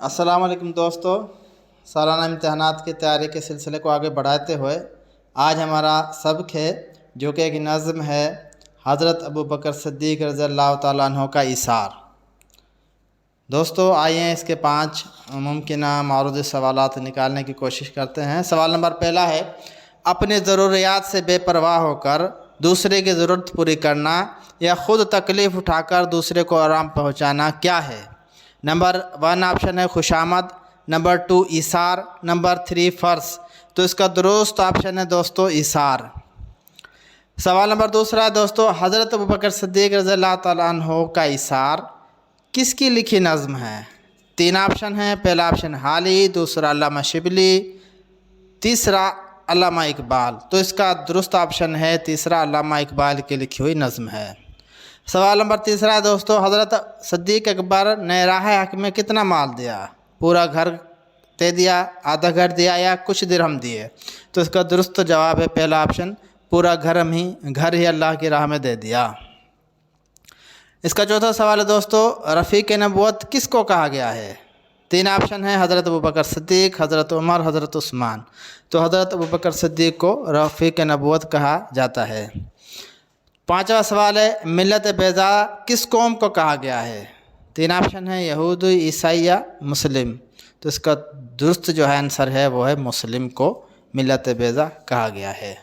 अस्सलाम वालेकुम दोस्तों, सालाना इम्तहानात की तैयारी के सिलसिले को आगे बढ़ाते हुए आज हमारा सबक है जो कि एक नज़्म है हज़रत अबू बकर सिद्दीक़ रज़ियल्लाहु ताला अन्हु का इसार। दोस्तों आइए इसके 5 मुमकिन मारूद सवालात निकालने की कोशिश करते हैं। सवाल नंबर पहला है, अपनी ज़रूरियात से बेपरवाह होकर दूसरे की ज़रूरत पूरी करना या ख़ुद तकलीफ़ उठाकर दूसरे को आराम पहुँचाना क्या है? नंबर 1 ऑप्शन है खुशामद, नंबर 2 इसार, नंबर 3 फ़र्ज़। तो इसका दुरुस्त ऑप्शन है दोस्तों इसार। सवाल नंबर दूसरा है दोस्तों, हज़रत अबू बकर सिद्दीक़ रज़ियल्लाहु ताला अन्हु का इसार किसकी लिखी नज़्म है? 3 ऑप्शन है। पहला ऑप्शन हाली, दूसरा अल्लामा शिबली, तीसरा अल्लामा इकबाल। तो इसका दुरुस्त ऑप्शन है तीसरा अल्लामा इकबाल की लिखी हुई नज़्म है। सवाल नंबर तीसरा है दोस्तों, हज़रत सिद्दीक़ अकबर ने राह हक़ में कितना माल दिया? पूरा घर दे दिया, आधा घर दिया या कुछ दिरहम दिए? तो इसका दुरुस्त जवाब है पहला ऑप्शन, पूरा घर ही अल्लाह की राह में दे दिया। इसका चौथा सवाल है दोस्तों, रफ़ीक़ नबूवत किसको कहा गया है? 3 ऑप्शन है, हज़रत अबू बकर सिद्दीक़, हज़रत उमर, हज़रत उस्मान। तो हज़रत अबू बकर सिद्दीक़ को रफ़ीक़ नबूवत कहा जाता है। 5वां सवाल है, मिल्लत बैज़ा किस कौम को कहा गया है? 3 ऑप्शन है, यहूदी, ईसाई या मुस्लिम। तो इसका दुरुस्त जो है आंसर है वो है मुस्लिम को मिल्लत बैज़ा कहा गया है।